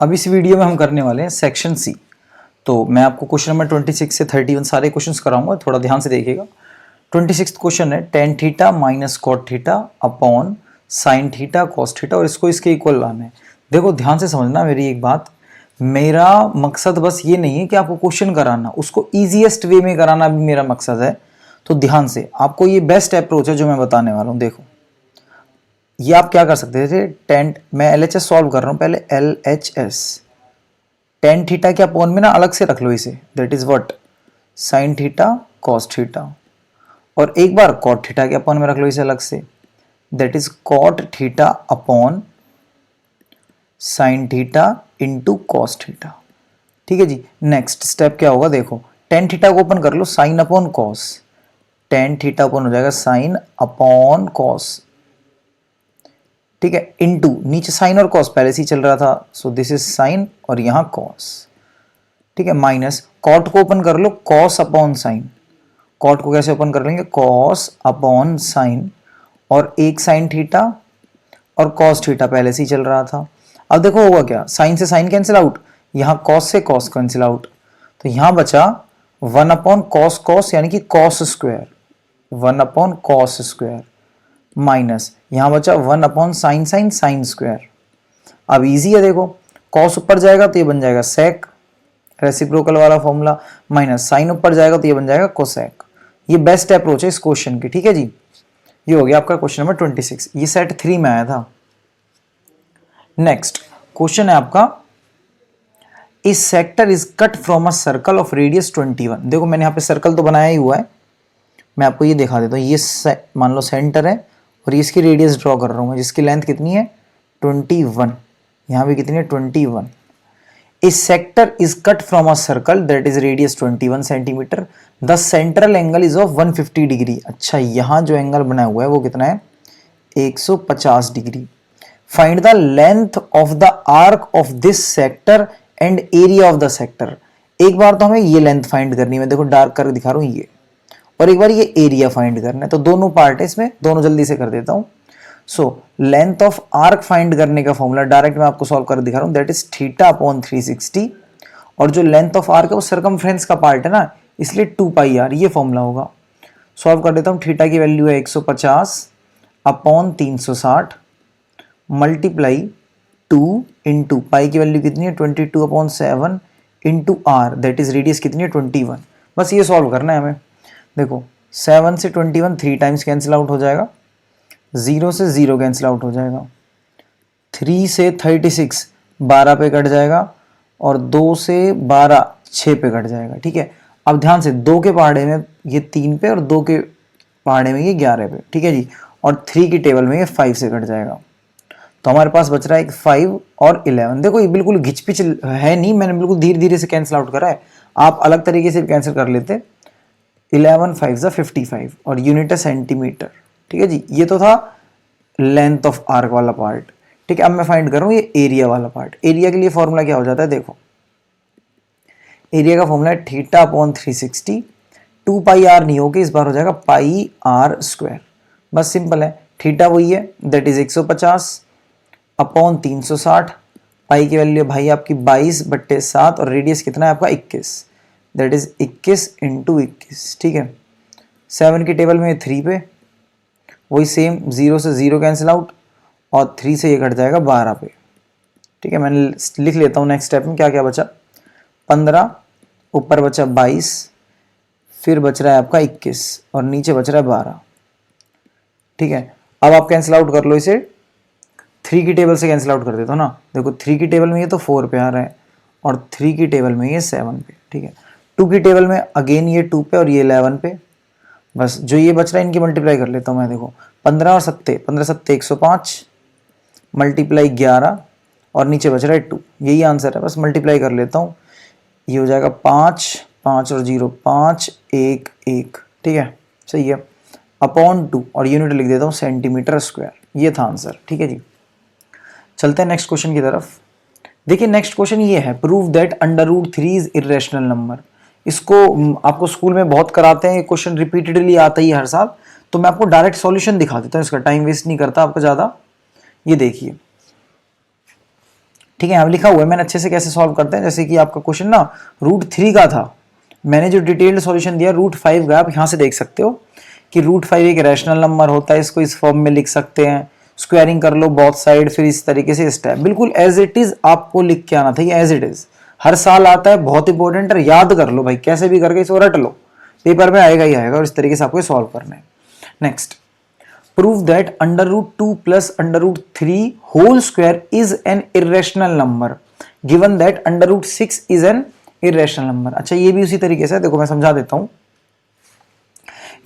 अब इस वीडियो में हम करने वाले हैं सेक्शन सी। तो मैं आपको क्वेश्चन नंबर 26 से 31 सारे क्वेश्चंस कराऊंगा, थोड़ा ध्यान से देखिएगा। 26 क्वेश्चन है tan theta minus cot theta upon sine theta cos theta, और इसको इसके इक्वल लाना है। देखो ध्यान से समझना मेरी एक बात, मेरा मकसद बस ये नहीं है कि आपको क्वेश्चन कराना, उसको ईजीएस्ट वे में कराना भी मेरा मकसद है। तो ध्यान से, आपको ये बेस्ट अप्रोच है जो मैं बताने वाला हूँ। देखो ये आप क्या कर सकते थे, टेन, मैं LHS सॉल्व कर रहा हूँ, पहले LHS टेन थीटा के अपॉन में ना अलग से रख लो इसे, that is what sine theta cos theta, और एक बार कॉट थीटा के अपॉन में रख लो इसे अलग से, that is cot theta upon sine theta into cos theta. ठीक है जी। नेक्स्ट स्टेप क्या होगा, देखो टेन थीटा को ओपन कर लो, sine upon cos, tan theta open हो जाएगा साइन अपॉन कॉस, ठीक है, इनटू नीचे साइन और कॉस पहले से ही चल रहा था, सो दिस इज साइन और यहां कॉस, ठीक है, माइनस कॉट को ओपन कर लो, कॉस अपॉन साइन, कॉट को कैसे ओपन कर लेंगे, कॉस अपॉन साइन, और एक साइन थीटा और कॉस थीटा पहले से ही चल रहा था। अब देखो होगा क्या, साइन से साइन कैंसिल आउट, यहां कॉस से कॉस कैंसिल आउट, तो यहां बचा वन अपॉन कॉस कॉस यानी कि cos square, one upon cos square, minus यहां बचा one upon sine sine sine square. अब इजी है, देखो कॉस ऊपर जाएगा तो ये बन जाएगा सेक, रेसिप्रोकल वाला फॉर्मूला, माइनस साइन ऊपर जाएगा तो ये बन जाएगा कोसेक। ये बेस्ट अप्रोच है इस क्वेश्चन की, ठीक है जी। ये हो गया आपका क्वेश्चन नंबर 26, ये सेट 3 में आया था। नेक्स्ट क्वेश्चन है आपका, इस sector is cut from a circle of radius 21। देखो मैंने यहाँ पे सर्कल तो बनाया ही हुआ है, मैं आपको ये दिखा देता हूँ। ये मान लो सेंटर है और ये इसकी रेडियस ड्रॉ कर रहा हूँ, जिसकी लेंथ कितनी है 21, यहाँ भी कितनी है 21। इस sector is cut from a circle that is radius 21 centimetre, the central angle is of 150 degree. अच्छा, यहाँ जो एंगल बना हुआ है वो कितना है 150 degree. Find the length of the arc of this sector and area of the sector. एक बार तो हमें ये लेंथ फाइंड करनी है, मैं देखो डार्क करके दिखा रहा हूँ ये, और एक बार ये एरिया फाइंड करना है, तो दोनों पार्ट है इसमें, दोनों जल्दी से कर देता हूं। So length of arc find करने का फॉर्मूला डायरेक्ट मैं आपको सॉल्व कर दिखा रहा हूं, दैट इज थीटा अपॉन 360, और जो लेंथ ऑफ आर्क है वो सर्कमफ्रेंस का पार्ट है ना, इसलिए 2 पाई आर ये फॉर्मूला होगा। सॉल्व कर देता हूं, थीटा की वैल्यू है 150 अपॉन 360 मल्टीप्लाई 2 इंटू पाई की वैल्यू कितनी है 22 upon 7 into R, that is radius कितनी है 21। बस ये सॉल्व करना है हमें। देखो 7 से 21 3 टाइम्स कैंसिल आउट हो जाएगा, 0 से 0 कैंसिल आउट हो जाएगा, 3 से 36 12 पे कट जाएगा, और 2 से 12 6 पे कट जाएगा। ठीक है, अब ध्यान से 2 के पहाड़े में ये 3 पे और 2 के पहाड़े में ये 11 पे, ठीक है जी, और 3 की टेबल में ये 5 से कट जाएगा। तो हमारे पास बच रहा है 5 और 11। देखो ये बिल्कुल घिचपिच है नहीं, मैंने बिल्कुल धीरे धीरे से कैंसिल आउट करा है, आप अलग तरीके से भी कैंसिल कर लेते। 11 5 55 और यूनिट है सेंटीमीटर। ठीक है जी, ये तो था लेंथ ऑफ आर्क वाला पार्ट। ठीक है, अब मैं फाइंड कर रहा हूँ ये एरिया वाला पार्ट। एरिया के लिए फॉर्मूला क्या हो जाता है, देखो एरिया का फॉर्मूला है थीटा अपॉन 360, 2 पाई आर नहीं होगी, इस बार हो जाएगा पाई आर स्क्वायर। बस सिंपल है, थीटा वही है दैट इज 150 अपॉन 360, पाई की वैल्यू भाई आपकी 22/7, और रेडियस कितना है आपका 21, दैट इज 21 इंटू 21। ठीक है, 7 की टेबल में 3 पे, वही सेम 0 से 0 कैंसिल आउट, और 3 से ये कट जाएगा 12 पे। ठीक है, मैं लिख लेता हूँ नेक्स्ट स्टेप में क्या क्या बचा, 15, ऊपर बचा 22, फिर बच रहा है आपका 21, और नीचे बच रहा है 12। ठीक है, अब आप कैंसिल आउट कर लो इसे, 3 की टेबल से कैंसिल आउट कर देता हूँ ना। देखो 3 की टेबल में ये तो 4 पे आ रहा है, और 3 की टेबल में ये 7 पे। ठीक है, 2 की टेबल में अगेन ये 2 पे और ये 11 पे। बस जो ये बच रहा है इनकी मल्टीप्लाई कर लेता हूँ मैं। देखो 15 और 7, 15 7 105 मल्टीप्लाई 11, और नीचे बच रहा है 2, यही आंसर है। बस मल्टीप्लाई कर लेता हूँ, ये हो जाएगा 5 5 और 0 5 1 1। ठीक है, सही है, अपॉन 2, और यूनिट लिख देता हूँ सेंटीमीटर स्क्वायर। ये था आंसर। ठीक है जी, चलते हैं नेक्स्ट क्वेश्चन की तरफ। देखिए नेक्स्ट क्वेश्चन ये है, prove that √3 is irrational number. इसको आपको स्कूल में बहुत कराते हैं, ये क्वेश्चन रिपीटेडली आता ही हर साल, तो मैं आपको डायरेक्ट सॉल्यूशन दिखा देता हूँ, इसका टाइम वेस्ट नहीं करता आपका ज़्यादा। ये देखिए, ठीक है, यहाँ लिखा हुआ है, मैंने अच्छे से कैसे सॉल्व करते हैं, जैसे कि आपका क्वेश्चन ना √3 का था, मैंने जो डिटेल्ड सॉल्यूशन दिया √5 का, आप यहाँ से देख सकते हो कि √5 एक रैशनल नंबर होता है, इसको इस फॉर्म में लिख सकते हैं, स्क्वायरिंग कर लो बोथ साइड, फिर इस तरीके से स्टेप बिल्कुल एज इट इज आपको लिख के आना था, ये एज इट इज हर साल आता है, बहुत इंपॉर्टेंट है, याद कर लो भाई, कैसे भी करके इसको रट लो, पेपर में आएगा ही आएगा, और इस तरीके से आपको सॉल्व करना है। Next, prove that √2 plus √3 whole square is an irrational number given that √6 is an irrational number. अच्छा, ये भी उसी तरीके से, देखो मैं समझा देता हूं,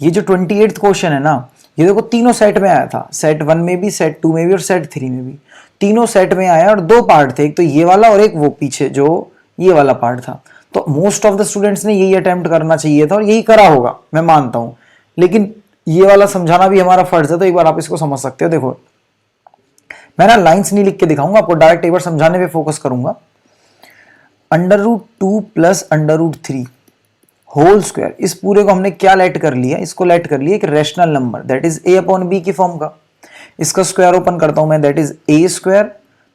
ये जो 28th क्वेश्चन है ना, ये देखो तीनों सेट में आया था, सेट 1 में भी, सेट 2 में भी और सेट 3 में भी, तीनों सेट में आया, और दो पार्ट थे, एक तो ये वाला और एक वो पीछे जो ये वाला पार्ट था। तो मोस्ट ऑफ द स्टूडेंट्स ने यही अटेम्प्ट करना चाहिए था और यही करा होगा, मैं मानता हूं, लेकिन ये वाला समझाना भी हमारा फर्ज है, तो एक बार आप इसको समझ सकते हो। देखो मैं ना लाइंस नहीं लिख के दिखाऊंगा आपको, डायरेक्ट एक बार समझाने पे फोकस करूंगा। √2 प्लस √3 होल स्क्वायर, इस पूरे को हमने क्या लेट कर लिया, इसको लेट कर लिया एक rational number, that is a/b की फॉर्म का। इसका स्क्वायर ओपन करता हूं मैं, that is a²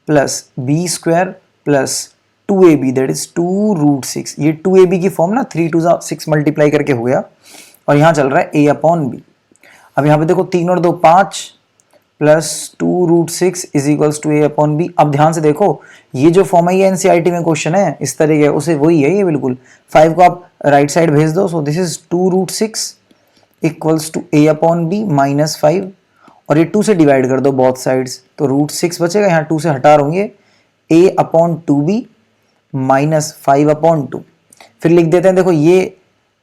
plus b² plus 2ab, that is 2√6। ये 2ab की फॉर्म ना 3 2 6 मल्टीप्लाई करके हो गया, और यहां चल रहा है a/b। अब यहां पे देखो 3 और 2 5 plus 2√6 is equals to a/b। अब ध्यान से देखो, ये जो फॉर्म है ये एनसीईआरटी में क्वेश्चन है, इस तरीके उसे वही है ये बिल्कुल। 5 को आप राइट साइड भेज दो, so this is 2√6 equals to a/b minus 5, और ये 2 से डिवाइड कर दो बोथ साइड्स, तो √6 बचेगा, यहाँ 2 से हटा होंगे, a/2b माइनस 5/2। फिर लिख देते हैं, देखो ये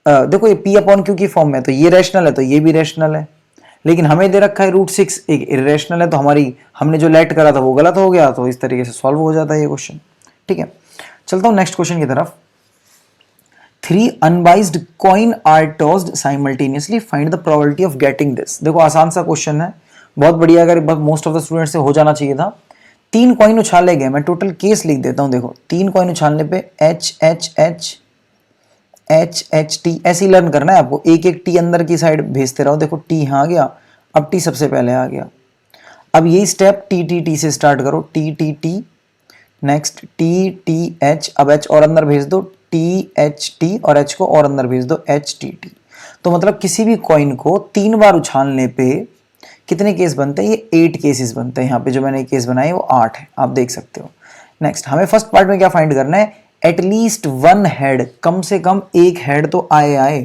देखो ये p/q की फॉर्म में, तो ये रैशनल है तो ये भी रैशनल है, लेकिन हमें दे रखा है √6 एक इरेशनल है, तो हमने जो लेट करा था वो गलत हो गया, तो इस तरीके से सॉल्व हो जाता है ये क्वेश्चन। ठीक है, चलता हूं नेक्स्ट क्वेश्चन की तरफ। 3 unbiased coin are tossed simultaneously, find the probability of getting this. देखो आसान सा क्वेश्चन है, बहुत बढ़िया, अगर मोस्ट ऑफ द स्टूडेंट से हो जाना चाहिए था। 3 कॉइन उछाले गए, मैं टोटल केस लिख देता हूं। देखो 3 कॉइन उछालने पे HHT ऐसे ही लर्न करना है आपको, एक एक टी अंदर की साइड भेजते रहो। देखो टी यहाँ आ गया, अब टी सबसे पहले आ गया, अब यही स्टेप टी से स्टार्ट करो, टी, नेक्स्ट TH, अब H और अंदर भेज दो, THT, और H को और अंदर भेज दो, HTT। तो मतलब किसी भी कॉइन को 3 बार उछालने पे कितने केस बनते हैं, ये 8 केसेस बनते हैं। यहाँ पे जो मैंने केस बनाए वो 8 है, आप देख सकते हो। नेक्स्ट, हमें फर्स्ट पार्ट में क्या फाइंड करना है, एटलीस्ट 1 हेड, कम से कम एक हेड तो आए।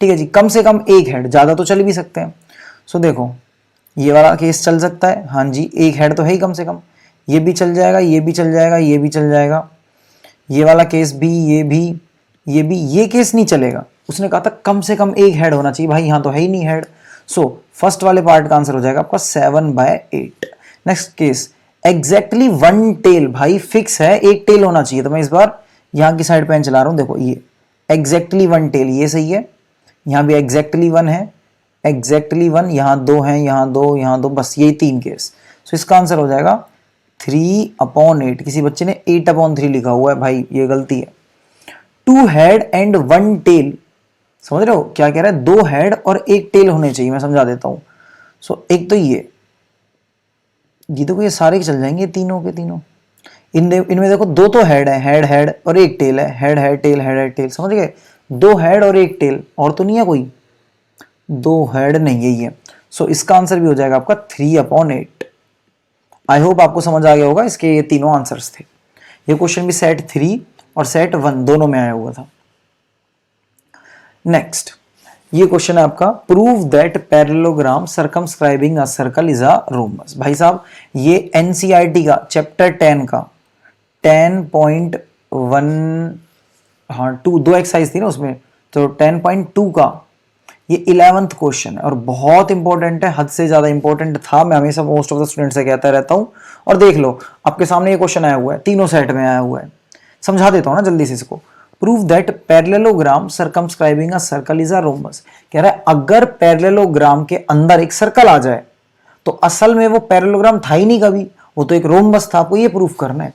ठीक है जी, कम से कम एक हेड, ज्यादा तो चल भी सकते हैं। सो देखो ये वाला केस चल सकता है, हाँ जी, एक हेड तो है ही कम से कम, ये भी चल जाएगा, ये भी चल जाएगा, ये भी चल जाएगा, ये वाला केस भी, ये भी, ये भी, ये केस नहीं चलेगा। उसने कहा था कम से कम एक हेड होना चाहिए, भाई यहाँ तो है ही नहीं हेड। सो फर्स्ट वाले पार्ट का आंसर हो जाएगा आपका 7/8। नेक्स्ट केस, एग्जैक्टली 1 टेल, भाई फिक्स है, एक टेल होना चाहिए, तो मैं इस बार यहाँ की साइड पेन चला रहा हूँ। देखो ये एग्जैक्टली 1 टेल, ये सही है, यहाँ भी एग्जैक्टली 1 है, एग्जैक्टली 1, यहाँ 2 है, यहाँ 2, यहाँ 2, बस यही 3 केस। सो इसका आंसर हो जाएगा 3/8। किसी बच्चे ने 8/3 लिखा हुआ है, भाई ये गलती है। 2 हेड एंड 1 टेल, समझ रहे हो क्या कह रहा है, 2 हेड और एक टेल होने चाहिए, मैं समझा देता हूं। सो एक तो ये देखो, ये सारे चल जाएंगे तीनों के तीनों। इनमें देखो 2 तो हेड है, हेड हेड, और एक टेल है, head head tail, head head tail, समझ गए, 2 हेड और एक टेल, और तो नहीं है कोई, 2 हेड नहीं, यही है। सो इसका आंसर भी हो जाएगा आपका 3/8। आई होप आपको समझ आ गया होगा, इसके ये तीनों आंसर्स थे। ये क्वेश्चन भी सेट 3 और सेट 1 दोनों में आया हुआ था। नेक्स्ट, ये क्वेश्चन है आपका, prove that parallelogram circumscribing a circle is a rhombus. भाई साहब ये एनसीईआरटी का चैप्टर 10 का 10.1, हाँ 2 एक्सरसाइज थी ना उसमें, तो 10.2 का ये 11th क्वेश्चन है, और बहुत इंपॉर्टेंट है, हद से ज्यादा इंपॉर्टेंट था। मैं हमेशा मोस्ट ऑफ द स्टूडेंट से कहता रहता हूं, और देख लो आपके सामने ये क्वेश्चन आया हुआ है, तीनों सेट में आया हुआ है, समझा देता हूं ना जल्दी से इसको। Prove that parallelogram circumscribing a circle is a rhombus. कह रहा है अगर पैरेललोग्राम के अंदर एक सर्कल आ जाए तो असल में वो पैरेललोग्राम था ही नहीं कभी, वो तो एक रोम्बस था, आपको ये प्रूफ करना है।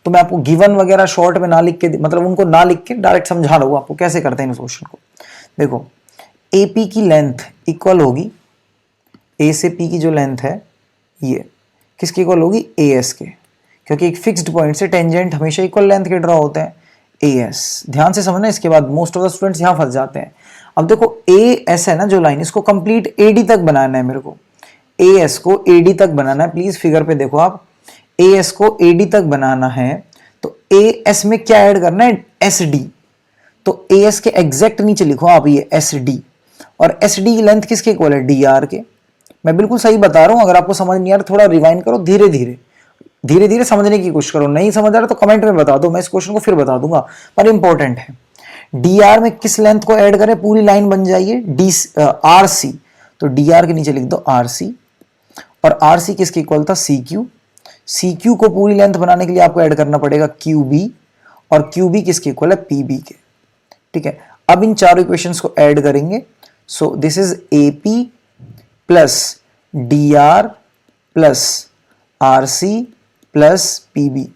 तो मैं आपको गिवन वगैरह शॉर्ट में ना लिख के, मतलब उनको ना लिख के डायरेक्ट समझा रहा हूं आपको कैसे करते हैं इस क्वेश्चन को। देखो AP की लेंथ इक्वल होगी, A से P की जो लेंथ है ये किसके इक्वल होगी, AS के, क्योंकि एक फिक्स्ड पॉइंट से टेंजेंट हमेशा इक्वल लेंथ के ड्रॉ होते हैं। एएस ध्यान से समझना, इसके बाद मोस्ट ऑफ द स्टूडेंट्स यहाँ फंस जाते हैं। अब देखो एएस है ना जो लाइन, इसको कंप्लीट एडी तक बनाना है मेरे को, एएस को एडी तक बनाना है। प्लीज फिगर पे देखो आप, एएस को एडी तक बनाना है तो एएस में क्या ऐड करना है, एसडी। तो एएस के एग्जैक्ट नीचे लिखो आप ये एसडी, और एसडी की लेंथ किसके इक्वल है, डीआर के। मैं बिल्कुल सही बता रहा हूं, अगर आपको समझ नहीं आ रहा थोड़ा रिवाइंड करो, धीरे धीरे धीरे धीरे समझने की कोशिश करो। नहीं समझ आ रहा तो कमेंट में बता दो, मैं इस क्वेश्चन को फिर बता दूंगा, पर इंपॉर्टेंट है। डीआर में किस लेंथ को ऐड करें, पूरी लाइन बन जाइए डी आरसी, तो डीआर के नीचे लिख दो आरसी, और आरसी किसके इक्वल था, सी क्यू। सी क्यू को पूरी लेंथ बनाने के लिए आपको ऐड करना पड़ेगा क्यू बी, और क्यू बी किसके इक्वल है, पी बी के। ठीक है, अब इन चारों इक्वेशंस को ऐड करेंगे। So this is AP plus DR plus RC plus PB.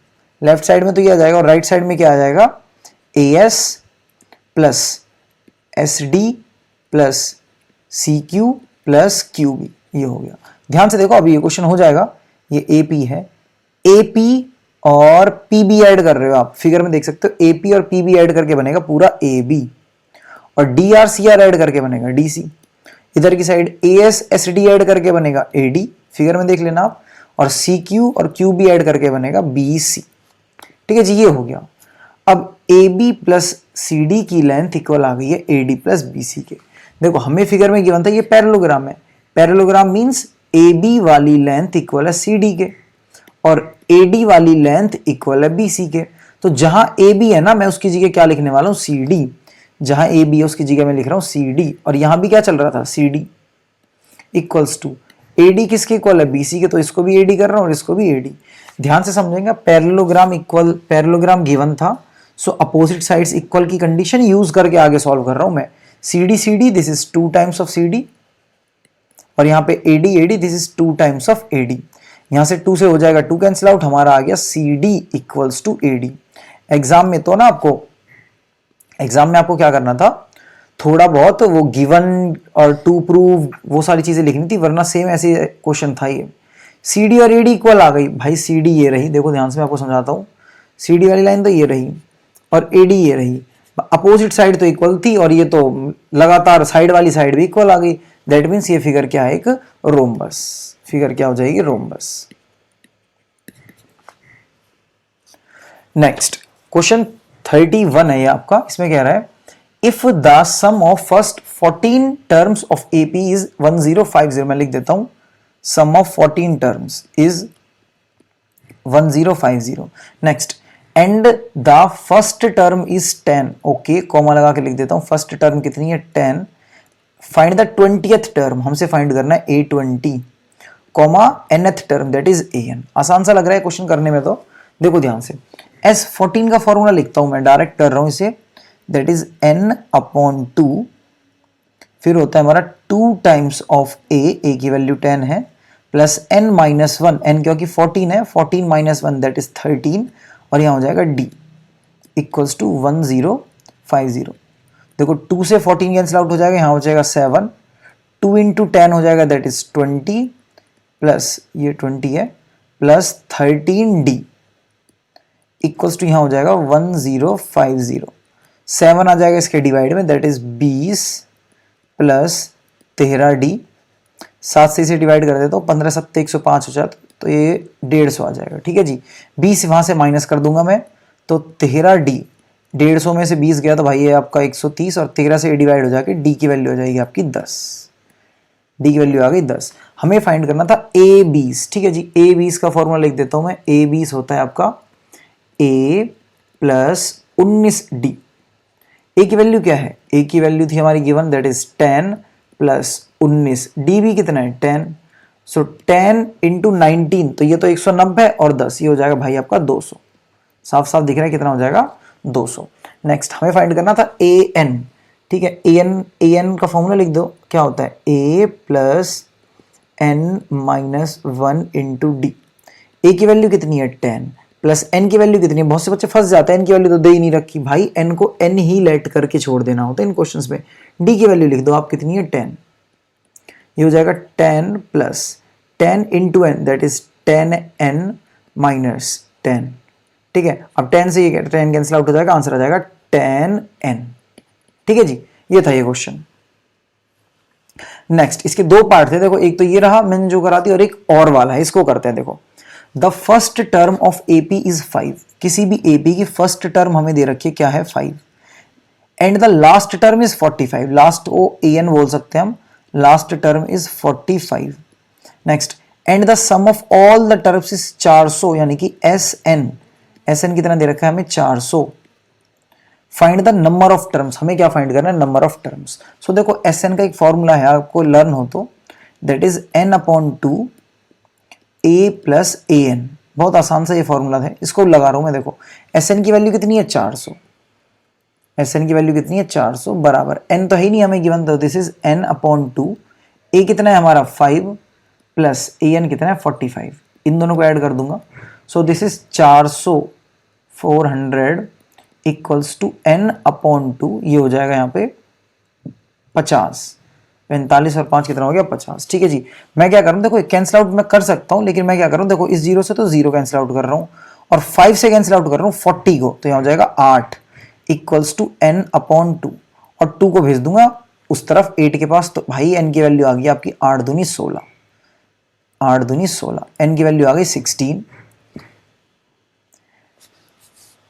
Left side में तो ये आ जाएगा, और राइट साइड में क्या आ जाएगा, AS plus SD plus C Q plus QB. ये हो गया। ध्यान से देखो, अभी ये क्वेश्चन हो जाएगा। ये एपी है, एपी और पीबी ऐड कर रहे हो आप, फिगर में देख सकते हो, एपी और पीबी ऐड करके बनेगा पूरा एबी, और डीआर सीआर ऐड करके बनेगा डीसी। इधर की साइड एएस एसडी ऐड करके बनेगा एडी, फिगर में देख लेना आप, और सी क्यू और क्यू बी ऐड करके बनेगा बी सी। ठीक है जी, ये हो गया। अब A B plus C D की लेंथ इक्वल आ गई है A D plus B C के। देखो हमें फिगर में गिवन था ये पैरेललोग्राम है, पैरेललोग्राम मीन्स ए बी वाली लेंथ इक्वल है सी डी के, और ए डी वाली लेंथ इक्वल है बी सी के। तो जहां ए बी है ना, मैं उसकी जगह क्या लिखने वाला हूं, सी डी। जहां ए बी है उसकी जगह मैं लिख रहा हूं सी डी, और यहां भी क्या चल रहा था, C D equals to AD किसके इक्वल है, बीसी के, तो इसको भी एडी कर रहा हूं और इसको भी एडी। ध्यान से समझेंगे, पैरेललोग्राम इक्वल, पैरेललोग्राम गिवन था, सो अपोजिट साइड्स इक्वल की कंडीशन यूज करके आगे सॉल्व कर रहा हूं मैं। C D this is 2 times of C D, और यहाँ पे AD AD this is 2 times of AD. यहां से 2 से हो जाएगा 2 कैंसिल आउट, हमारा आ गया C D equals to AD. Exam में तो ना आपको, एग्जाम में आपको क्या करना था, थोड़ा बहुत वो गिवन और टू प्रूव वो सारी चीजें लिखनी थी, वरना सेम ऐसे क्वेश्चन था ये। सी डी और एडी इक्वल आ गई भाई, सी डी ये रही, देखो ध्यान से मैं आपको समझाता हूँ, सी डी वाली लाइन तो ये रही और एडी ये रही, अपोजिट साइड तो इक्वल थी, और ये तो लगातार साइड वाली साइड भी इक्वल आ गई। दैट मीन्स ये फिगर क्या है, एक रोम्बस। फिगर क्या हो जाएगी, रोम्बस। नेक्स्ट क्वेश्चन 31 है ये आपका, इसमें कह रहा है if the sum of first 14 terms of AP is 1050, मैं लिख देता हूं, sum of 14 terms is 1050। Next, and the first term is 10, okay, comma लगा के लिख देता हूं, फर्स्ट टर्म कितनी है 10, फाइंड द 20th टर्म, हमसे फाइंड करना है A20, comma nth term that is an। आसान सा लग रहा है क्वेश्चन करने में, तो देखो ध्यान से, S14 का फॉर्मूला लिखता हूं मैं, डायरेक्ट कर रहा हूं इसे, दैट इज n/2, फिर होता है हमारा 2 टाइम्स ऑफ a की वैल्यू 10 है, प्लस n-1, n क्योंकि 14 है, 14 - 1 दैट इज 13, और यहां हो जाएगा d इक्वल्स टू 1050। देखो 2 से 14 कैंसिल आउट हो जाएगा, यहां हो जाएगा 7, 2 × 10 हो जाएगा दैट इज 20, प्लस ये 20 है, प्लस 13d इक्वल्स टू यहां हो जाएगा 1050। 7 आ जाएगा इसके डिवाइड में, दैट इज 20 प्लस 13d, 7 से इसे डिवाइड कर देता हूँ, 15 × 7 = 105 हो जाता, तो ये 150 आ जाएगा। ठीक है जी, 20 वहां से माइनस कर दूंगा मैं, तो 13d, 150 में से 20 गया तो भाई ये आपका 130, और 13 से डिवाइड हो जाके d की वैल्यू हो जाएगी आपकी 10, d की वैल्यू आ गई 10। हमें फाइंड करना था a20। ठीक है जी, a20 का फॉर्मूला लिख देता हूं मैं, a20 होता है आपका a प्लस 19d। a की वैल्यू क्या है, a की वैल्यू थी हमारी given, that is 10 plus 19, d भी कितना है 10, सो 10 × 19, तो ये तो 190 और 10, ये हो जाएगा भाई आपका 200। साफ साफ दिख रहा है कितना हो जाएगा, 200। नेक्स्ट हमें फाइंड करना था an। ठीक है, an का फॉर्मूला लिख दो, क्या होता है a plus n-1 × d। a की वैल्यू कितनी है 10, प्लस n की वैल्यू कितनी है, बहुत से बच्चे फंस जाते हैं, n की वैल्यू तो दे ही नहीं रखी भाई, n को n ही लेट करके छोड़ देना होता है इन क्वेश्चंस में। d की वैल्यू लिख दो आप, कितनी है 10, ये हो जाएगा 10 plus 10 × n that is 10n - 10, ठीक है। अब 10 से ये 10 कैंसिल आउट हो जाएगा, आंसर आ जाएगा 10n, ठीक है जी। ये था ये क्वेश्चन। नेक्स्ट, इसके दो पार्ट थे, देखो एक तो ये रहा मैंने जो करा दी और एक और वाला है, इसको करते हैं। देखो, the first term of AP is 5, किसी भी एपी की फर्स्ट टर्म हमें दे रखी है क्या है 5, and the last term is 45, last को an बोल सकते हैं हम, last term is 45। Next, and the sum of all the terms is 400, यानी कि SN कितना दे रखा है हमें 400। Find the number of terms, हमें क्या फाइंड करना है, नंबर ऑफ टर्म्स। सो देखो SN का एक फॉर्मूला है, आपको लर्न हो तो, that is n/2 a plus an। बहुत आसान सा ये फॉर्मूला है, इसको लगा रहा हूं मैं। देखो SN की वैल्यू कितनी है 400, SN की वैल्यू कितनी है 400 बराबर, n तो है ही नहीं हमें गिवन, तो दिस इज n/2, a कितना है हमारा 5 प्लस an कितना है 45, इन दोनों को ऐड कर दूंगा। So this is 400 400 equals to n/2, ये हो जाएगा यहाँ पे 50, 45 और 5 कितना हो गया 50, ठीक है जी। मैं क्या करूँ, देखो कैंसिल आउट मैं कर सकता हूँ, लेकिन मैं क्या करूँ, देखो इस 0 से तो 0 कैंसिल आउट कर रहा हूँ और 5 से कैंसिल आउट कर रहा हूँ 40 को, तो यहाँ हो जाएगा 8 इक्वल्स टू n/2, और 2 को भेज दूंगा उस तरफ 8 के पास, तो भाई n की वैल्यू आ गई आपकी 8 दूनी 16, 8 दूनी 16, n की वैल्यू आ गई 16।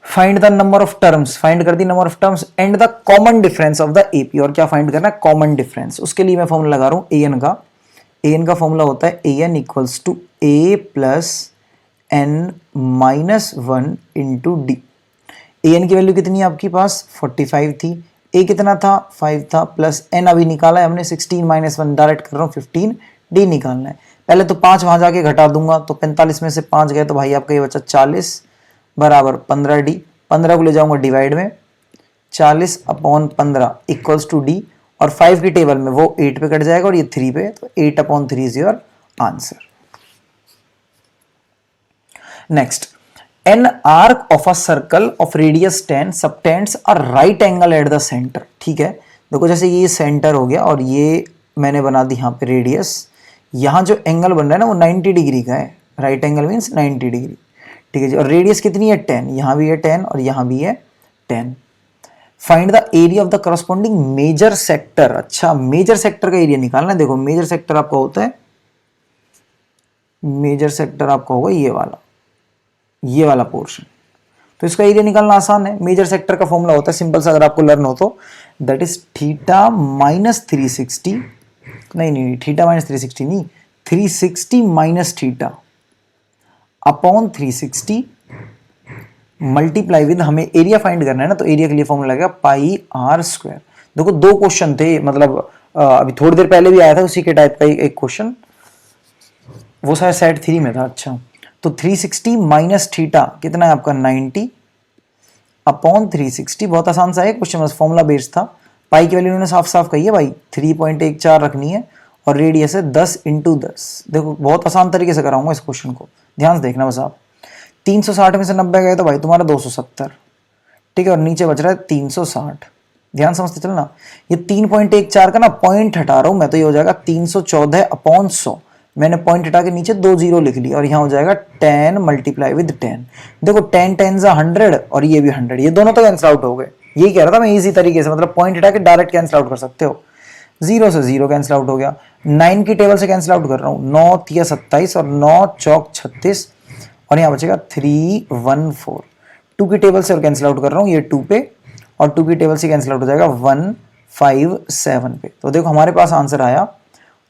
Find the number of terms, find कर दी number of terms, and the common difference of the AP, और क्या फाइंड करना है, कॉमन डिफरेंस। उसके लिए मैं फॉर्मूला लगा रहा हूं an का, an का फॉर्मूला होता है an equals to a plus n minus 1 into D. an की वैल्यू कितनी है आपके पास 45 थी, a कितना था 5 था, प्लस n अभी निकाला है हमने 16 माइनस 1, डायरेक्ट कर रहा हूँ 15, d निकालना है। पहले तो 5 वहां जाके घटा दूंगा, तो 45 में से 5 गए तो भाई आपका ये बचा 40 बराबर 15d, 15 को ले जाऊंगा डिवाइड में, 40/15 इक्वल्स टू d, और 5 की टेबल में वो 8 पे कट जाएगा और ये 3 पे, तो 8/3 is your answer. Next, an arc of a circle of radius 10 subtends a right angle at the centre, ठीक है। देखो जैसे ये सेंटर हो गया और ये मैंने बना दी यहाँ पे रेडियस, यहाँ जो एंगल बन रहा है ना वो 90 डिग्री का है, राइट एंगल मीन्स 90 डिग्री, ठीक है जी। और रेडियस कितनी है 10, यहाँ भी है 10 और यहाँ भी है 10। Find the area of the corresponding major sector, अच्छा मेजर सेक्टर का एरिया निकालना है। देखो मेजर सेक्टर आपका होता है, मेजर सेक्टर आपका होगा ये वाला पोर्शन, तो इसका एरिया निकालना आसान है। मेजर सेक्टर का फॉर्मूला होता है सिंपल सा, अगर आपको लर्न हो तो, दैट इज थीटा माइनस 360, नहीं थीटा माइनस 360 नहीं, 360 minus theta upon 360 multiply with, हमें एरिया फाइंड करना है ना, तो एरिया के लिए फॉर्मूला लगेगा पाई आर स्क्वायर। देखो दो क्वेश्चन थे, मतलब अभी थोड़ी देर पहले भी आया था उसी के टाइप का एक क्वेश्चन, वो शायद सेट 3 में था। अच्छा, तो 360 माइनस थीटा कितना है आपका 90 अपॉन 360, बहुत आसान सा है क्वेश्चन, बस फॉर्मूला बेस्ड था। पाई की वैल्यू उन्होंने साफ साफ कही है भाई, 3.14 रखनी है और रेडियस है 10 इंटू 10। देखो बहुत आसान तरीके से कराऊंगा इस क्वेश्चन को, ध्यान से देखना बस आप। 360 में से 90 गए तो भाई तुम्हारा 270, ठीक है, और नीचे बच रहा है 360, ध्यान समझते चलना। ये 3.14 का ना पॉइंट हटा रहा हूं मैं, तो ये हो जाएगा 314 अपॉन 100, मैंने पॉइंट हटा के नीचे 2 जीरो लिख लिया, और यहाँ हो जाएगा 10 मल्टीप्लाई विद 10। देखो 10 10 100 और ये भी 100, ये दोनों तो कैंसिल आउट हो गए। यही कह रहा था मैं इजी तरीके से, मतलब पॉइंट हटा के डायरेक्ट कैंसिल आउट कर सकते हो। 0 से 0 कैंसिल आउट हो गया, 9 की टेबल से कैंसिल आउट कर रहा हूँ, 9 3 27 और 9 चौक 36, और यहाँ बचेगा 314। 2 की टेबल से और कैंसिल आउट कर रहा हूँ, ये 2 पे, और 2 की टेबल से कैंसिल आउट हो जाएगा 157 पे। तो देखो हमारे पास आंसर आया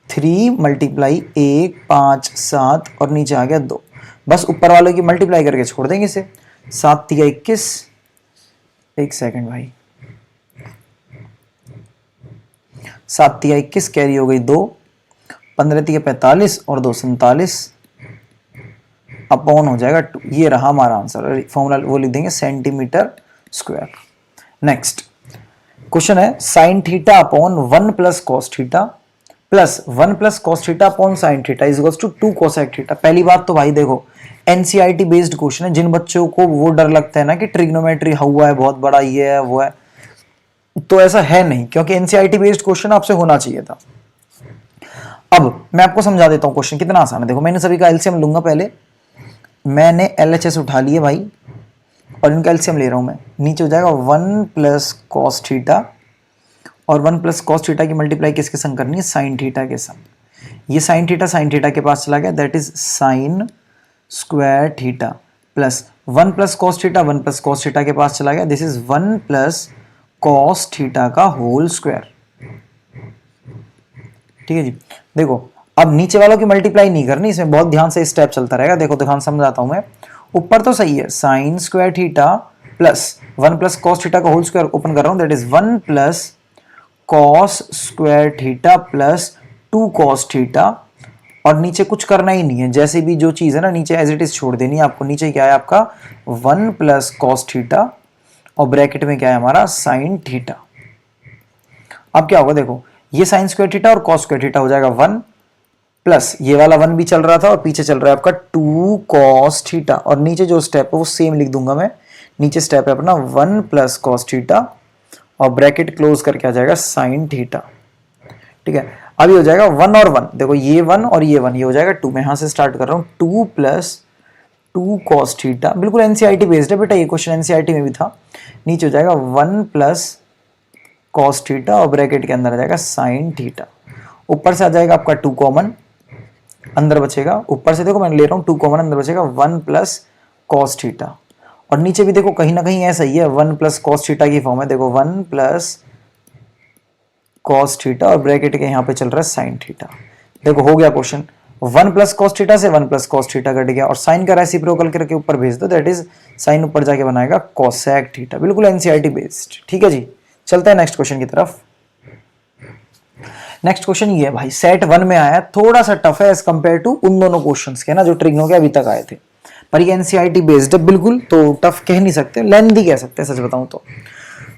3 मल्टीप्लाई 1 5 7 और नीचे आ गया 2, बस ऊपर वालों की मल्टीप्लाई करके छोड़ देंगे इसे। 7 3 21, एक सेकंड भाई, 7 3 21 कैरी हो गई 2, 15 3 45 और 2 47 अपॉन हो जाएगा 2। ये रहा हमारा आंसर, फॉर्मूला वो लिख देंगे सेंटीमीटर स्क्वायर। नेक्स्ट क्वेश्चन है sine theta upon 1 plus cos theta plus 1 plus cos theta upon sine theta is equals to 2 cosec theta. पहली बात तो भाई देखो एनसीईआरटी बेस्ड क्वेश्चन है, जिन बच्चों को वो डर लगता है ना कि ट्रिग्नोमेट्री हुआ है बहुत बड़ा, ये है वो है, तो ऐसा है नहीं, क्योंकि एनसीईआरटी बेस्ड क्वेश्चन आपसे होना चाहिए था। अब मैं आपको समझा देता हूं क्वेश्चन कितना आसान है। देखो मैंने सभी का एलसीएम लूंगा पहले, मैंने LHS उठा लिए भाई और इनका एलसीएम ले रहा हूँ मैं, नीचे हो जाएगा 1 प्लस कॉस थीटा और 1 प्लस कॉस थीटा की मल्टीप्लाई किसके संग करनी है, साइन थीटा के संग। ये साइन थीटा के पास चला गया, that is sine square theta plus 1 plus cos theta 1 plus cos theta के पास चला गया, this is 1 plus cos theta का होल स्क्वायर। ठीक है जी। देखो अब नीचे वालों की मल्टीप्लाई नहीं करनी, इसमें बहुत ध्यान से स्टेप चलता रहेगा। देखो ध्यान समझाता हूं मैं, ऊपर तो सही है sine square theta plus 1 plus cos theta का होल स्क्वायर ओपन कर रहा हूं, that is 1 plus cos square theta plus 2 cos theta, और नीचे कुछ करना ही नहीं है, जैसे भी जो चीज है ना नीचे एज इट इज छोड़ देनी है आपको। नीचे क्या है आपका 1 प्लस कॉस थीटा और ब्रैकेट में क्या है हमारा साइन थीटा। अब क्या होगा देखो, ये साइन स्क्वायर थीटा और कॉस स्क्वायर थीटा हो जाएगा 1 प्लस ये वाला 1 भी चल रहा था और पीछे चल रहा है आपका 2 कॉस थीटा, और नीचे जो स्टेप है वो सेम लिख दूंगा मैं। नीचे स्टेप है अपना 1 प्लस कॉस थीटा और ब्रैकेट क्लोज करके आ जाएगा साइन थीटा। ठीक है, अब ये हो जाएगा 1 और 1, देखो ये 1 और ये 1, ये हो जाएगा 2। मैं यहां से स्टार्ट कर रहा हूं, 2 प्लस 2 कॉस थीटा, बिल्कुल एनसीईआरटी बेस्ड है बेटा, ये क्वेश्चन एनसीईआरटी में भी था। नीचे हो जाएगा 1 प्लस कॉस थीटा और ब्रैकेट के अंदर आ जाएगा साइन थीटा। ऊपर से आ जाएगा आपका 2 कॉमन, अंदर बचेगा, ऊपर से देखो मैं ले रहा हूं 2 कॉमन, अंदर बचेगा 1 प्लस कॉस थीटा, और नीचे भी देखो कहीं ना कहीं ऐसा ही है 1 प्लस कॉस थीटा की फॉर्म है। देखो 1 प्लस कॉस थीटा और ब्रैकेट के यहाँ पे चल रहा है साइन थीटा। देखो हो गया क्वेश्चन, 1 प्लस कॉस थीटा से 1 प्लस कॉस थीटा कट गया और साइन का रेसिप्रोकल करके ऊपर भेज दो, दैट इज साइन ऊपर जाके बनाएगा कोसेक थीटा, बिल्कुल एनसीईआरटी बेस्ड। ठीक है जी, चलते हैं नेक्स्ट क्वेश्चन की तरफ। नेक्स्ट क्वेश्चन ये है भाई, सेट 1 में आया, थोड़ा सा टफ है एज कंपेयर टू उन दोनों क्वेश्चंस के ना जो ट्रिग्नो के अभी तक आए थे, पर ये एनसीईआरटी बेस्ड है बिल्कुल, तो टफ कह नहीं सकते, लेंथी कह सकते हैं सच बताऊं तो।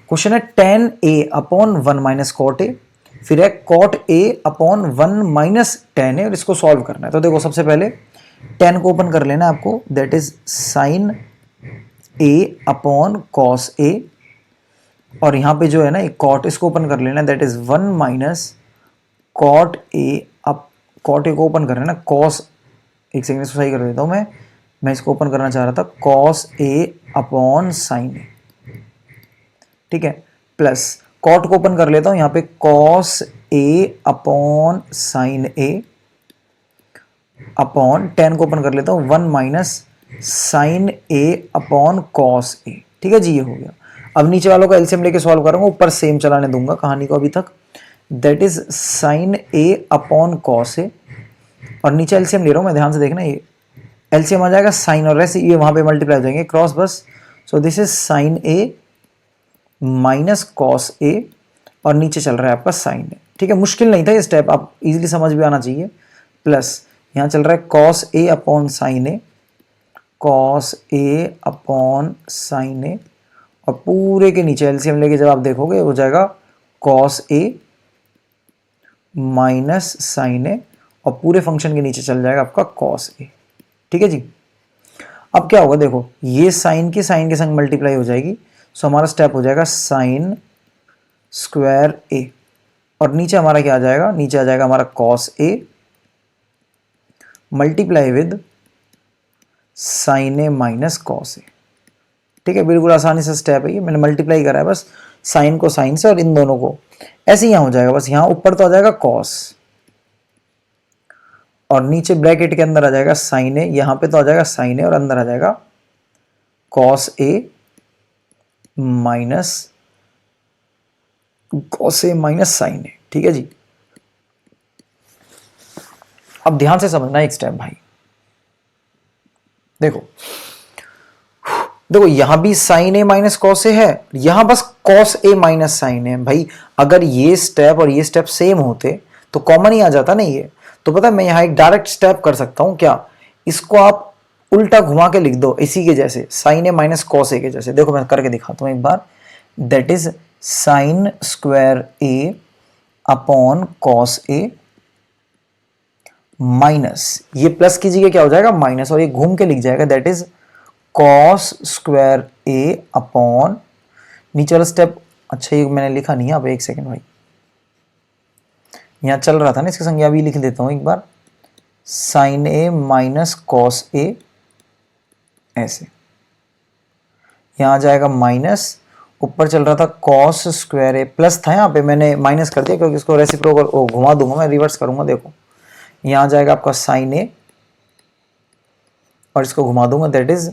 क्वेश्चन है tan a upon 1 minus cot A, फिर है cot a upon 1 minus tan a, और इसको सॉल्व करना है। तो देखो सबसे पहले tan को ओपन कर लेना है आपको, that is sine a upon cos a, और यहाँ पे जो है ना एक cot, इसको ओपन कर लेना है, that is 1 minus cot a, अब cot a को ओपन कर लेना cos, एक सेकंड इसको सही कर देता हूँ मैं इसको ओपन करना चाह रहा था cos a upon sine a। ठीक है, प्लस कॉट को ओपन कर लेता हूं, यहां पे cos a upon sine a upon tan को ओपन कर लेता हूं 1 minus sine a upon cos a। ठीक है जी, ये हो गया। अब नीचे वालों का एलसीएम लेके सॉल्व करूंगा, ऊपर सेम चलाने दूंगा कहानी को अभी तक, that is sine a upon cos a, और नीचे एलसीएम ले रहा हूं मैं, ध्यान से देखना, ये एलसीएम आ जाएगा साइन और रेस, ये वहां पे मल्टीप्लाई हो जाएंगे क्रॉस बस, so this is sine a minus cos a, और नीचे चल रहा है आपका साइन ए। ठीक है, मुश्किल नहीं था ये स्टेप, आप इजीली समझ भी आना चाहिए। प्लस यहाँ चल रहा है cos a upon sine a, cos a upon sine ए, और पूरे के नीचे एलसीएम लेके जब आप देखोगे हो जाएगा कॉस ए माइनस साइन ए, और पूरे फंक्शन के नीचे चल जाएगा आपका कॉस ए। ठीक है जी, अब क्या होगा देखो, ये साइन के संग मल्टीप्लाई हो जाएगी, सो हमारा स्टेप हो जाएगा साइन स्क्वायर ए, और नीचे हमारा क्या आ जाएगा, नीचे आ जाएगा हमारा cos a multiply with sine a minus cos a. ठीक है, बिल्कुल आसानी से स्टेप है ये, मैंने मल्टीप्लाई करा है बस साइन को साइन से और इन दोनों को, ऐसे ही यहां हो जाएगा, बस यहां ऊपर तो आ जाएगा कॉस और नीचे ब्रैकेट के अंदर आ जाएगा साइन ए, यहां पे तो आ जाएगा साइन ए और अंदर आ जाएगा cos a minus cos a minus sign a. ठीक है जी, अब ध्यान से समझना एक स्टेप भाई, देखो देखो यहां भी साइन ए माइनस कॉस ए है, यहां बस कॉस ए माइनस साइन ए भाई। अगर ये स्टेप और ये स्टेप सेम होते तो कॉमन ही आ जाता ना ये, तो पता है मैं यहां एक डायरेक्ट स्टेप कर सकता हूं, क्या इसको आप उल्टा घुमा के लिख दो इसी के जैसे, sine a minus cos a के जैसे। देखो मैं करके दिखाता हूं एक बार, that is sine square a upon cos a minus, ये प्लस की जगह क्या हो जाएगा माइनस, और ये घूम के लिख जाएगा that is cos square a upon, नीचे वाला स्टेप, अच्छा ये मैंने लिखा नहीं है, अब एक सेकेंड भाई, यहां चल रहा था ना इसके संग, अभी लिख देता हूं एक बार, साइन ए माइनस कॉस ए ऐसे, यहाँ आ जाएगा माइनस, ऊपर चल रहा था कॉस स्क्वायर ए, प्लस था यहाँ पे, मैंने माइनस कर दिया क्योंकि इसको रेसिप्रोकल घुमा दूंगा मैं, रिवर्स करूंगा, देखो यहाँ आ जाएगा आपका साइन ए और इसको घुमा दूंगा, that is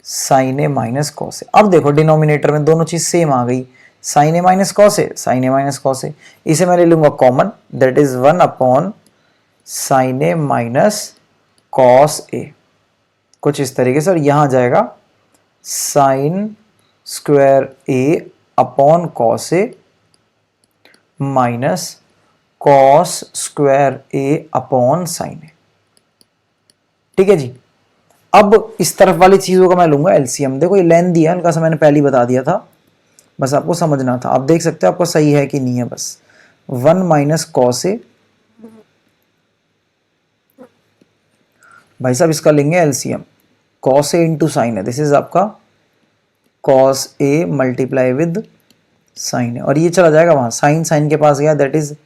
sine a minus cos a. अब देखो डिनोमिनेटर में दोनों चीज सेम आ गई, sine a minus cos a, sine a minus cos a, इसे मैं ले लूंगा common, that is 1 upon sine a minus cos a, कुछ इस तरीके से। और यहां आ जाएगा sine square a upon cos a minus cos square a upon sine a. ठीक है जी। अब इस तरफ वाली चीजों का मैं लूंगा एलसीएम। देखो ये लेंथ दिया हल्का सा, मैंने पहले ही बता दिया था, बस आपको समझना था। आप देख सकते हो आपको सही है कि नहीं है, बस 1 माइनस कॉस ए, भाई साहब इसका लेंगे LCM, cos a into sine है, दिस इज आपका cos a multiply with sine है, और ये चला जाएगा वहां, साइन साइन के पास गया, that is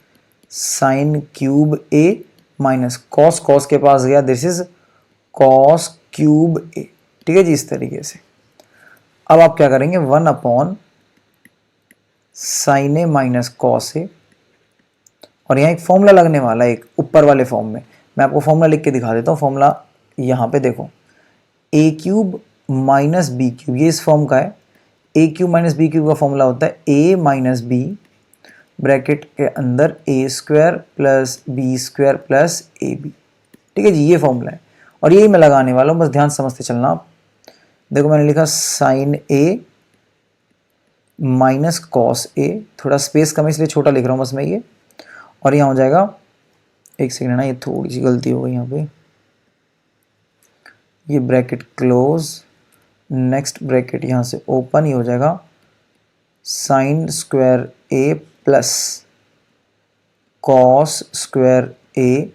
sine cube A minus cos cos के पास गया, दिस इज कॉस क्यूब ए। ठीक है जी, इस तरीके से। अब आप क्या करेंगे, 1 upon sine a minus cos a, और यहाँ एक फॉर्मूला लगने वाला है, एक ऊपर वाले फॉर्म में, मैं आपको फॉर्मूला लिख के दिखा देता हूँ। फॉर्मूला यहाँ पे देखो, a cube minus b cube, ये इस फॉर्म का है। A cube minus b cube का फॉर्मूला होता है ए माइनस बी ब्रैकेट के अंदर a square plus b square plus a b. ठीक है जी, ये फॉर्मूला है और यही मैं लगाने वाला हूँ, बस ध्यान समझते चलना आप। देखो मैंने लिखा साइन ए माइनस कॉस ए, थोड़ा स्पेस कम है इसलिए छोटा लिख रहा हूँ बस मैं ये, और यहाँ हो जाएगा, एक सेकंड ना, ये थोड़ी सी गलती हो गई यहाँ पे, ये ब्रैकेट क्लोज, नेक्स्ट ब्रैकेट यहाँ से ओपन, ये हो जाएगा sine square A plus cos square A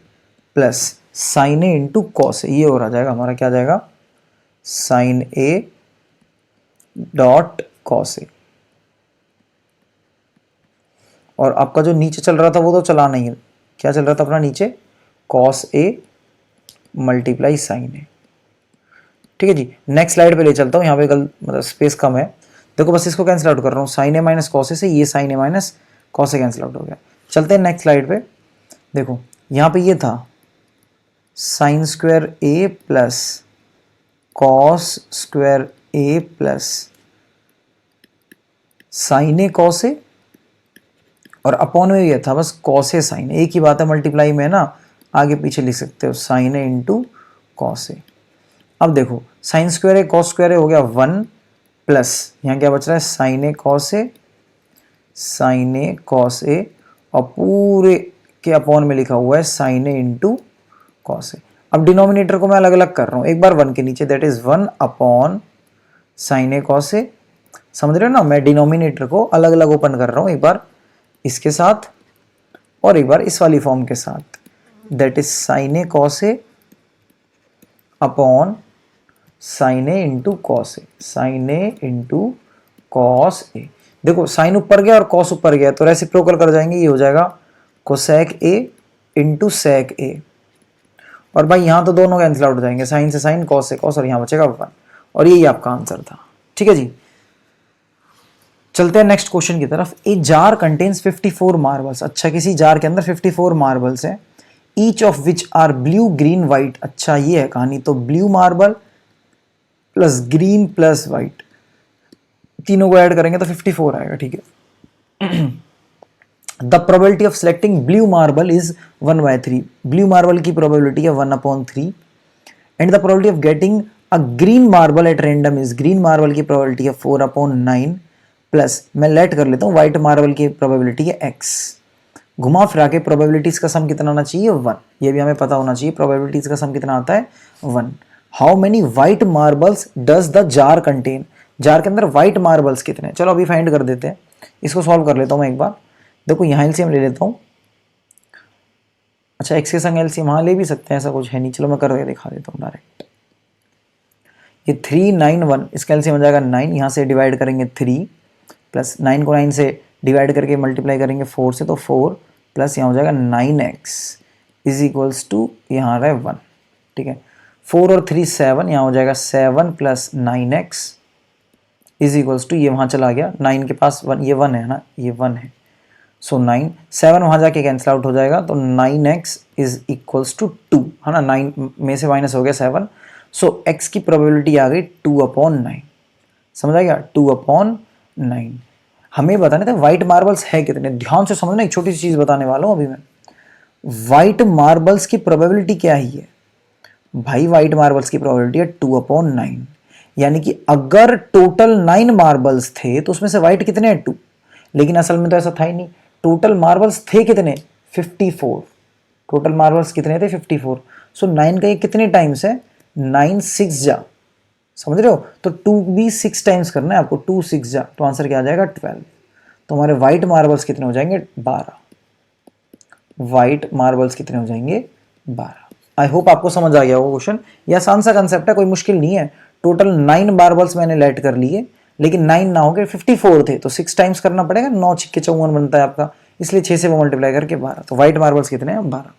plus sign a into cos ए, ये हो रहा जाएगा हमारा, क्या जाएगा, sign A dot cos a. और आपका जो नीचे चल रहा था वो तो चला नहीं है, क्या चल रहा था अपना नीचे, cos a multiply sign a. ठीक है जी, नेक्स्ट स्लाइड पे ले चलता हूँ, यहाँ पे मतलब स्पेस कम है। देखो बस इसको कैंसिल आउट कर रहा हूँ, साइन ए माइनस कॉस ए से ये sign a minus cos A cancel out हो गया। चलते हैं नेक्स्ट स्लाइड पे। देखो यहाँ पे ये था sign square A plus cos square A plus sign a cos a, और अपॉन में ये था बस कॉस ए साइन, एक ही बात है, मल्टीप्लाई में ना आगे पीछे लिख सकते हो, sign a into cos a. अब देखो साइन स्क्वायर ए कॉस स्क्वायर ए हो गया 1 प्लस यहाँ क्या बच रहा है, sign a cos a, sine a cos a, और पूरे के अपॉन में लिखा हुआ है sign a into cos a. अब डिनोमिनेटर को मैं अलग अलग कर रहा हूँ, एक बार 1 के नीचे, that is 1 upon sine a cos a. समझ रहे हो ना, मैं डिनोमिनेटर को अलग अलग ओपन कर रहा हूँ, एक बार इसके साथ और एक बार इस वाली फॉर्म के साथ, that is sine a cos a upon sine a into cos a, sine a into cos a. देखो साइन ऊपर गया और कॉस ऊपर गया तो रेसिप्रोकल कर जाएंगे, ये हो जाएगा कोसेक ए इंटू सेक ए, और भाई यहाँ तो दोनों कैंसिल आउट हो जाएंगे, साइन से साइन कॉस से कॉस, और यहाँ बचेगा 1, और यही आपका आंसर था। ठीक है जी, चलते हैं नेक्स्ट क्वेश्चन की तरफ। A jar contains 54 marbles. अच्छा, किसी जार के अंदर 54 मार्बल्स हैं, each of which are blue green white. अच्छा ये है कहानी, तो blue marble plus green plus white, तीनों को ऐड करेंगे तो 54 आएगा। ठीक है, the probability of selecting blue marble is 1/3। Blue marble की प्रोबेबिलिटी है 1/3, and the probability of getting a green marble at random is, green marble की प्रोबेबिलिटी है 4/9 प्लस, मैं लेट कर लेता हूँ, व्हाइट मार्बल की प्रोबेबिलिटी है x। घुमा फिरा के प्रोबेबिलिटीज का सम कितना आना चाहिए, 1। ये भी हमें पता होना चाहिए, प्रोबेबिलिटीज का सम कितना आता है, 1। How many white marbles does the jar contain. Jar के अंदर व्हाइट मार्बल्स कितने हैं, चलो अभी फाइंड कर देते हैं, इसको सॉल्व कर लेता हूँ मैं एक बार। देखो यहाँ एलसीएम ले लेता हूँ, अच्छा x के संग एलसीएम हाँ ले भी सकते हैं, ऐसा कुछ है नहीं, चलो मैं करके दिखा देता हूँ डायरेक्ट। ये 3 9 1, इसका एलसीएम हो जाएगा 9, यहाँ से डिवाइड करेंगे 3 प्लस 9 को 9 से डिवाइड करके मल्टीप्लाई करेंगे 4 से, तो 4 प्लस यहाँ हो जाएगा 9x इज इक्वल्स टू यहाँ आ रहा है 1। ठीक है, 4 और 3 7, यहाँ हो जाएगा 7 plus 9x is equals to, ये वहाँ चला गया 9 के पास 1, ये 1 है ना, ये 1 है, सो 9 7 वहाँ जाके कैंसिल आउट हो जाएगा, तो 9x इज इक्वल्स टू 2 है ना, 9 में से माइनस हो गया 7, सो x की प्रोबेबिलिटी आ गई 2/9। समझ आ गया, 2/9। हमें बताने थे वाइट मार्बल्स है कितने, ध्यान से समझना, एक छोटी सी चीज़ बताने वाला हूँ अभी मैं। वाइट मार्बल्स की प्रोबेबिलिटी क्या ही है भाई, वाइट मार्बल्स की प्रोबेबिलिटी है 2/9, यानी कि अगर टोटल 9 मार्बल्स थे तो उसमें से वाइट कितने हैं, 2, लेकिन असल में तो ऐसा था ही नहीं। टोटल मार्बल्स थे कितने, 54, टोटल मार्बल्स कितने थे 54, सो 9 का ये कितने टाइम्स है, 9 6 जा, समझ रहे हो, तो 2 भी 6 टाइम्स करना है आपको, 2 6 जा, तो आंसर क्या आ जाएगा 12। तो हमारे वाइट मार्बल्स कितने हो जाएंगे, 12, वाइट मार्बल्स कितने हो जाएंगे, 12। आई होप आपको समझ आ गया होगा क्वेश्चन, ये आसान सा कंसेप्ट है, कोई मुश्किल नहीं है। टोटल 9 मार्बल्स मैंने लेट कर लिए, लेकिन 9 ना हो गए, 54 थे, तो 6 टाइम्स करना पड़ेगा, 9 6 54 बनता है आपका, इसलिए 6 से वो मल्टीप्लाई करके 12, तो व्हाइट मार्बल्स कितने हैं, 12।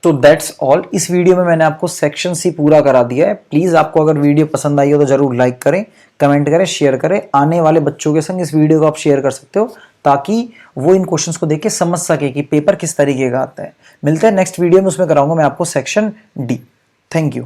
तो दैट्स ऑल, इस वीडियो में मैंने आपको सेक्शन सी पूरा करा दिया है। प्लीज़ आपको अगर वीडियो पसंद आई हो तो जरूर लाइक करें, कमेंट करें, शेयर करें, आने वाले बच्चों के संग इस वीडियो को आप शेयर कर सकते हो, ताकि वो इन क्वेश्चंस को देख के समझ सके कि पेपर किस तरीके का आता है। मिलते हैं नेक्स्ट वीडियो में, उसमें कराऊंगा मैं आपको सेक्शन डी। Thank you.